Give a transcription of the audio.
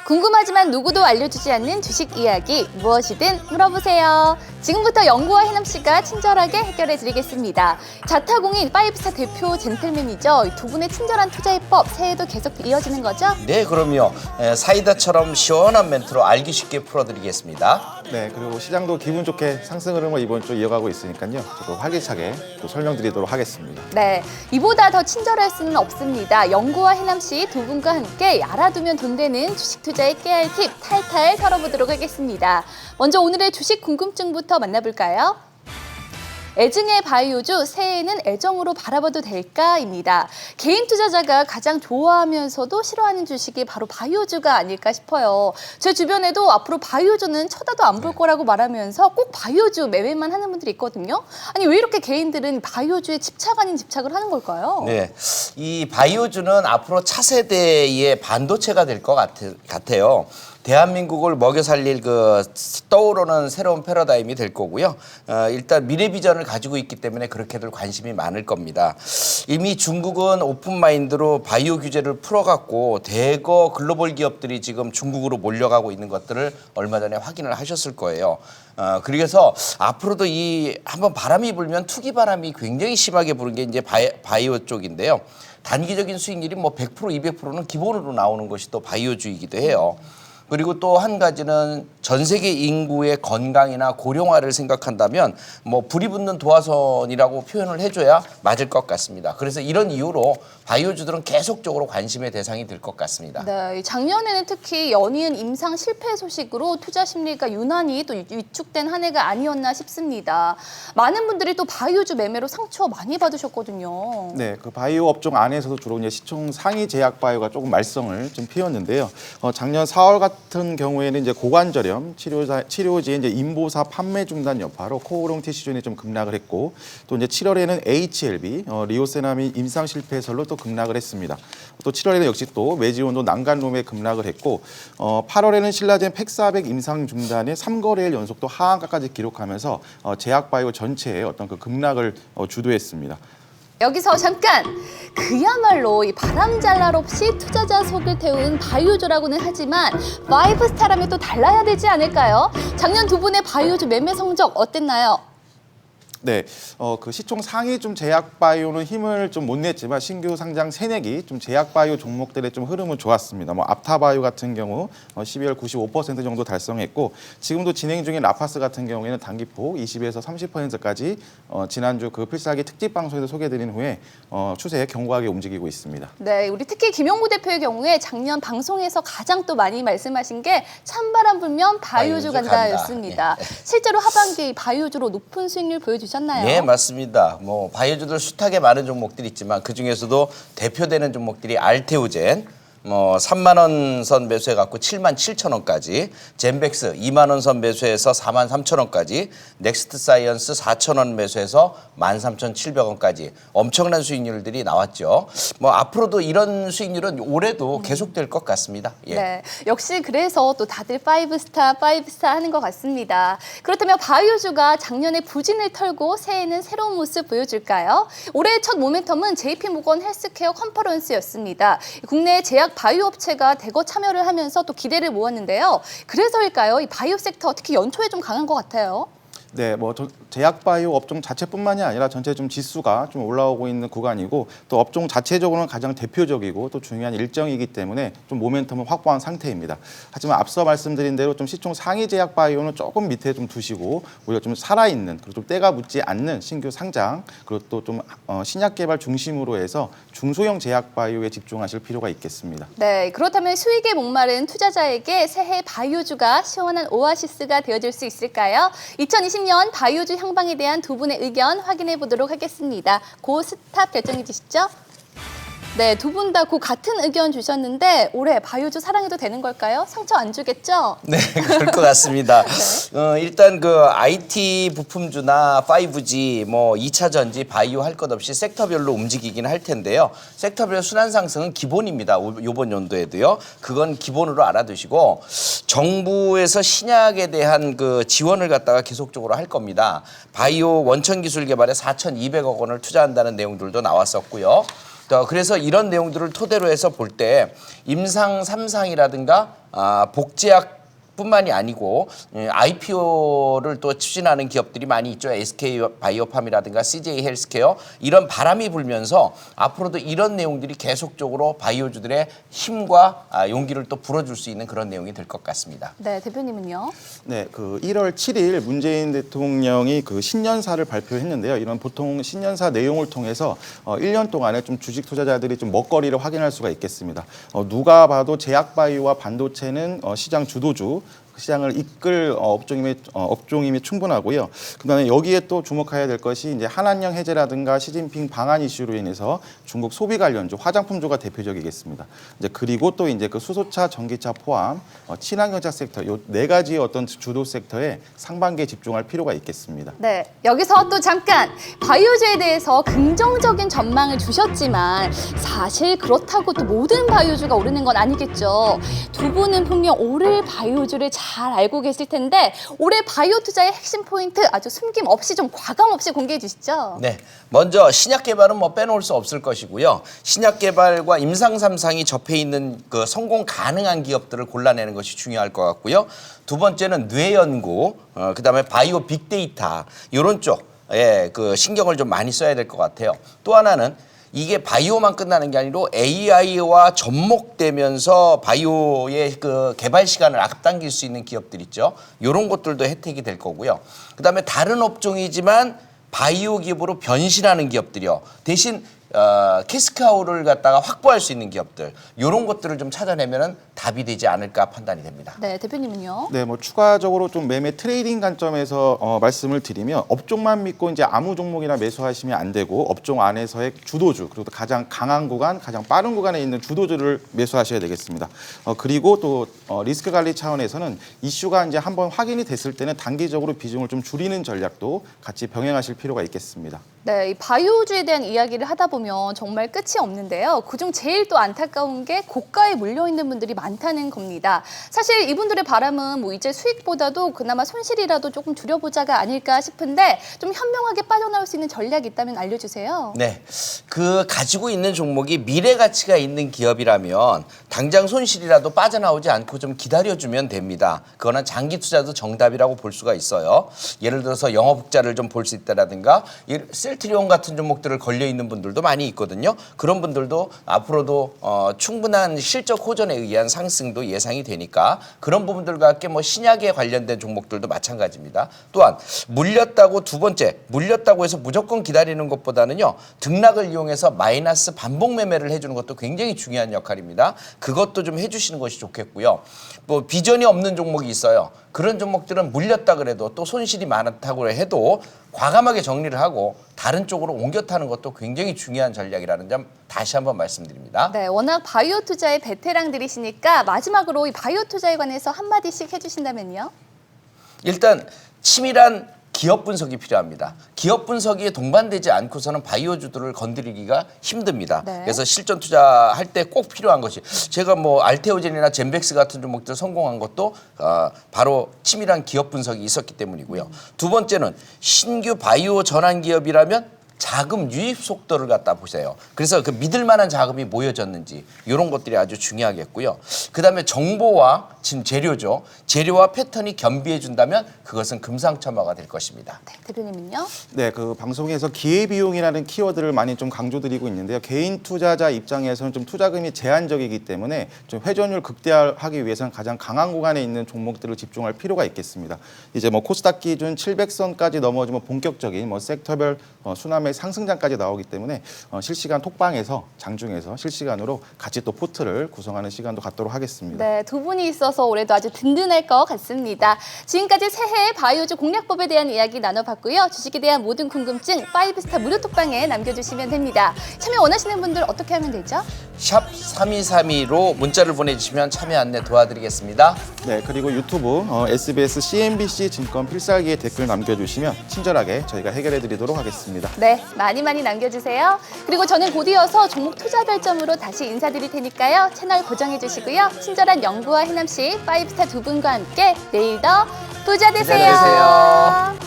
궁금하지만 누구도 알려주지 않는 주식 이야기 무엇이든 물어보세요. 지금부터 영구와 해남 씨가 친절하게 해결해 드리겠습니다. 자타공인 5스타 대표 젠틀맨이죠. 두 분의 친절한 투자 해법 새해에도 계속 이어지는 거죠? 네, 그럼요. 사이다처럼 시원한 멘트로 알기 쉽게 풀어드리겠습니다. 네, 그리고 시장도 기분 좋게 상승 흐름을 이번 주 이어가고 있으니까요. 조금 활기차게 또 설명드리도록 하겠습니다. 네, 이보다 더 친절할 수는 없습니다. 영구와 해남 씨 두 분과 함께 알아두면 돈 되는 주식 투자의 깨알 팁 탈탈 털어보도록 하겠습니다. 먼저 오늘의 주식 궁금증부터 만나볼까요? 애증의 바이오주 새해에는 애정으로 바라봐도 될까입니다. 개인 투자자가 가장 좋아하면서도 싫어하는 주식이 바로 바이오주가 아닐까 싶어요. 제 주변에도 앞으로 바이오주는 쳐다도 안 볼 거라고 말하면서 꼭 바이오주 매매만 하는 분들이 있거든요. 아니 왜 이렇게 개인들은 바이오주에 집착 아닌 집착을 하는 걸까요? 네, 이 바이오주는 앞으로 차세대의 반도체가 될 것 같아요. 대한민국을 먹여 살릴 떠오르는 새로운 패러다임이 될 거고요. 일단 미래 비전을 가지고 있기 때문에 그렇게들 관심이 많을 겁니다. 이미 중국은 오픈 마인드로 바이오 규제를 풀어갖고 대거 글로벌 기업들이 지금 중국으로 몰려가고 있는 것들을 얼마 전에 확인을 하셨을 거예요. 그래서 앞으로도 한번 바람이 불면 투기 바람이 굉장히 심하게 부는 게 이제 바이오 쪽인데요. 단기적인 수익률이 100%, 200%는 기본으로 나오는 것이 또 바이오주이기도 해요. 그리고 또 한 가지는 전 세계 인구의 건강이나 고령화를 생각한다면 불이 붙는 도화선이라고 표현을 해줘야 맞을 것 같습니다. 그래서 이런 이유로 바이오주들은 계속적으로 관심의 대상이 될 것 같습니다. 네, 작년에는 특히 연이은 임상 실패 소식으로 투자 심리가 유난히 또 위축된 한 해가 아니었나 싶습니다. 많은 분들이 또 바이오주 매매로 상처 많이 받으셨거든요. 네, 그 바이오 업종 안에서도 주로 이제 시총 상위 제약 바이오가 조금 말썽을 좀 피웠는데요. 작년 4월 같은 경우에는 이제 고관절염 치료제의 이제 인보사 판매 중단 여파로 코오롱 티시존이 좀 급락을 했고, 또 이제 7월에는 HLB 리오세라믹 임상 실패설로 또 급락을 했습니다. 또 7월에는 역시 또 메지온도 난간롬에 급락을 했고, 8월에는 신라젠 팩400 임상 중단에 3거래일 연속 또 하한가까지 기록하면서 제약 바이오 전체의 어떤 그 급락을 주도했습니다. 여기서 잠깐! 그야말로 이 바람잘날 없이 투자자 속을 태운 바이오주라고는 하지만 5스타라면 또 달라야 되지 않을까요? 작년 두 분의 바이오주 매매 성적 어땠나요? 네, 그 시총 상위 좀 제약 바이오는 힘을 좀 못 냈지만 신규 상장 새내기 좀 제약 바이오 종목들의 좀 흐름은 좋았습니다. 앞타 바이오 같은 경우 12월 95% 정도 달성했고, 지금도 진행 중인 라파스 같은 경우에는 단기폭 20에서 30%까지 지난주 그 필살기 특집 방송에서 소개드린 후에 추세에 견고하게 움직이고 있습니다. 네, 우리 특히 김용구 대표의 경우에 작년 방송에서 가장 또 많이 말씀하신 게 찬바람 불면 바이오주 간다였습니다. 네. 실제로 하반기 바이오주로 높은 수익률 보여주셨나요? 네, 맞습니다. 바이오주들 숱하게 많은 종목들이 있지만 그 중에서도 대표되는 종목들이 알테오젠 3만 원 선 매수해갖고 7만 7천 원까지, 젠백스 2만 원 선 매수해서 4만 3천 원까지, 넥스트 사이언스 4천 원 매수해서 13,700원까지 엄청난 수익률들이 나왔죠. 앞으로도 이런 수익률은 올해도 계속될 것 같습니다. 예. 네, 역시 그래서 또 다들 5스타 하는 것 같습니다. 그렇다면 바이오주가 작년에 부진을 털고 새해에는 새로운 모습 보여줄까요? 올해의 첫 모멘텀은 JP모건 헬스케어 컨퍼런스였습니다. 국내 제약 바이오 업체가 대거 참여를 하면서 또 기대를 모았는데요. 그래서일까요? 이 바이오 섹터 특히 연초에 좀 강한 것 같아요. 네, 제약 바이오 업종 자체뿐만이 아니라 전체 좀 지수가 좀 올라오고 있는 구간이고, 또 업종 자체적으로는 가장 대표적이고 또 중요한 일정이기 때문에 좀 모멘텀을 확보한 상태입니다. 하지만 앞서 말씀드린 대로 좀 시총 상위 제약 바이오는 조금 밑에 좀 두시고, 오히려 좀 살아있는, 그리고 좀 때가 묻지 않는 신규 상장, 그리고 또 좀 신약 개발 중심으로 해서 중소형 제약 바이오에 집중하실 필요가 있겠습니다. 네, 그렇다면 수익에 목마른 투자자에게 새해 바이오주가 시원한 오아시스가 되어줄 수 있을까요? 2020년 바이오주 향방에 대한 두 분의 의견 확인해 보도록 하겠습니다. 고 스탑 결정해 주시죠. 네, 두 분 다 그 같은 의견 주셨는데 올해 바이오주 사랑해도 되는 걸까요? 상처 안 주겠죠? 네, 그럴 것 같습니다. 일단 IT 부품주나 5G, 2차 전지, 바이오 할 것 없이 섹터별로 움직이긴 할 텐데요. 섹터별 순환 상승은 기본입니다. 이번 연도에도요. 그건 기본으로 알아두시고, 정부에서 신약에 대한 지원을 갖다가 계속적으로 할 겁니다. 바이오 원천 기술 개발에 4,200억 원을 투자한다는 내용들도 나왔었고요. 그래서 이런 내용들을 토대로 해서 볼 때 임상 3상이라든가 복제약 뿐만이 아니고 IPO를 또 추진하는 기업들이 많이 있죠. SK바이오팜이라든가 CJ 헬스케어 이런 바람이 불면서 앞으로도 이런 내용들이 계속적으로 바이오주들의 힘과 용기를 또 불어줄 수 있는 그런 내용이 될 것 같습니다. 네, 대표님은요? 네, 그 1월 7일 문재인 대통령이 그 신년사를 발표했는데요. 이런 보통 신년사 내용을 통해서 1년 동안에 좀 주식 투자자들이 좀 먹거리를 확인할 수가 있겠습니다. 누가 봐도 제약바이오와 반도체는 시장 주도주, 시장을 이끌 업종임이 충분하고요. 그다음에 여기에 또 주목해야 될 것이 이제 한한령 해제라든가 시진핑 방한 이슈로 인해서 중국 소비 관련주, 화장품주가 대표적이겠습니다. 이제 그리고 또 이제 그 수소차, 전기차 포함 친환경차 섹터 요 네 가지의 어떤 주도 섹터에 상반기에 집중할 필요가 있겠습니다. 네, 여기서 또 잠깐 바이오주에 대해서 긍정적인 전망을 주셨지만 사실 그렇다고 또 모든 바이오주가 오르는 건 아니겠죠. 두 분은 분명 올해 바이오주를 잘 알고 계실 텐데 올해 바이오 투자의 핵심 포인트 아주 숨김없이 좀 과감 없이 공개해 주시죠. 네, 먼저 신약 개발은 뭐 빼놓을 수 없을 것이고요. 신약 개발과 임상 3상이 접해 있는 그 성공 가능한 기업들을 골라내는 것이 중요할 것 같고요. 두 번째는 뇌 연구, 그다음에 바이오 빅데이터 이런 쪽에 그 신경을 좀 많이 써야 될 것 같아요. 또 하나는 이게 바이오만 끝나는 게 아니라 AI와 접목되면서 바이오의 그 개발 시간을 앞당길 수 있는 기업들 있죠. 이런 것들도 혜택이 될 거고요. 그다음에 다른 업종이지만 바이오 기업으로 변신하는 기업들이요. 대신 캐스카우를 갖다가 확보할 수 있는 기업들 이런 것들을 좀 찾아내면은 답이 되지 않을까 판단이 됩니다. 네, 대표님은요? 네, 뭐 추가적으로 좀 매매 트레이딩 관점에서 말씀을 드리면 업종만 믿고 이제 아무 종목이나 매수하시면 안 되고 업종 안에서의 주도주 그리고 가장 강한 구간, 가장 빠른 구간에 있는 주도주를 매수하셔야 되겠습니다. 그리고 또 리스크 관리 차원에서는 이슈가 이제 한번 확인이 됐을 때는 단기적으로 비중을 좀 줄이는 전략도 같이 병행하실 필요가 있겠습니다. 네, 이 바이오주에 대한 이야기를 하다 보면 정말 끝이 없는데요. 그중 제일 또 안타까운 게 고가에 몰려있는 분들이 많다는 겁니다. 사실 이분들의 바람은 뭐 이제 수익보다도 그나마 손실이라도 조금 줄여보자가 아닐까 싶은데 좀 현명하게 빠져나올 수 있는 전략이 있다면 알려주세요. 네, 그 가지고 있는 종목이 미래 가치가 있는 기업이라면 당장 손실이라도 빠져나오지 않고 좀 기다려주면 됩니다. 그거는 장기 투자도 정답이라고 볼 수가 있어요. 예를 들어서 영업흑자를 좀 볼 수 있다라든가 셀트리온 같은 종목들을 걸려 있는 분들도 많이 있거든요. 그런 분들도 앞으로도 충분한 실적 호전에 의한 상승도 예상이 되니까 그런 부분들과 함께 뭐 신약에 관련된 종목들도 마찬가지입니다. 또한 물렸다고 두 번째 물렸다고 해서 무조건 기다리는 것보다는요. 등락을 이용해서 마이너스 반복 매매를 해주는 것도 굉장히 중요한 역할입니다. 그것도 좀 해주시는 것이 좋겠고요. 뭐 비전이 없는 종목이 있어요. 그런 종목들은 물렸다 그래도 또 손실이 많다고 해도 과감하게 정리를 하고 다른 쪽으로 옮겨 타는 것도 굉장히 중요한 전략이라는 점 다시 한번 말씀드립니다. 네, 워낙 바이오 투자의 베테랑들이시니까 마지막으로 이 바이오 투자에 관해서 한마디씩 해주신다면요? 일단 치밀한 기업 분석이 필요합니다. 기업 분석이 동반되지 않고서는 바이오주들을 건드리기가 힘듭니다. 네. 그래서 실전 투자할 때 꼭 필요한 것이 제가 뭐 알테오젠이나 젠백스 같은 종목들 성공한 것도 바로 치밀한 기업 분석이 있었기 때문이고요. 두 번째는 신규 바이오 전환 기업이라면 자금 유입 속도를 갖다 보세요. 그래서 그 믿을 만한 자금이 모여졌는지 이런 것들이 아주 중요하겠고요. 그다음에 정보와 지금 재료죠. 재료와 패턴이 겸비해 준다면 그것은 금상첨화가 될 것입니다. 네, 대표님은요? 네, 그 방송에서 기회비용이라는 키워드를 많이 좀 강조드리고 있는데요. 개인 투자자 입장에서는 좀 투자금이 제한적이기 때문에 좀 회전율 극대화하기 위해서는 가장 강한 구간에 있는 종목들을 집중할 필요가 있겠습니다. 이제 뭐 코스닥 기준 700선까지 넘어지면 본격적인 뭐 섹터별 수남의 상승장까지 나오기 때문에 실시간 톡방에서 장중에서 실시간으로 같이 또 포트를 구성하는 시간도 갖도록 하겠습니다. 네, 두 분이 있어서 올해도 아주 든든할 것 같습니다. 지금까지 새해 바이오주 공략법에 대한 이야기 나눠봤고요. 주식에 대한 모든 궁금증 5스타 무료 톡방에 남겨주시면 됩니다. 참여 원하시는 분들 어떻게 하면 되죠? 샵 3232로 문자를 보내주시면 참여 안내 도와드리겠습니다. 네, 그리고 유튜브 SBS CNBC 증권 필살기에 댓글 남겨주시면 친절하게 저희가 해결해드리도록 하겠습니다. 네, 많이 남겨주세요. 그리고 저는 곧 이어서 종목 투자 별점으로 다시 인사드릴 테니까요. 채널 고정해 주시고요. 친절한 영구와 해남씨 5스타 두 분과 함께 내일 더 부자 되세요. 부자 되세요.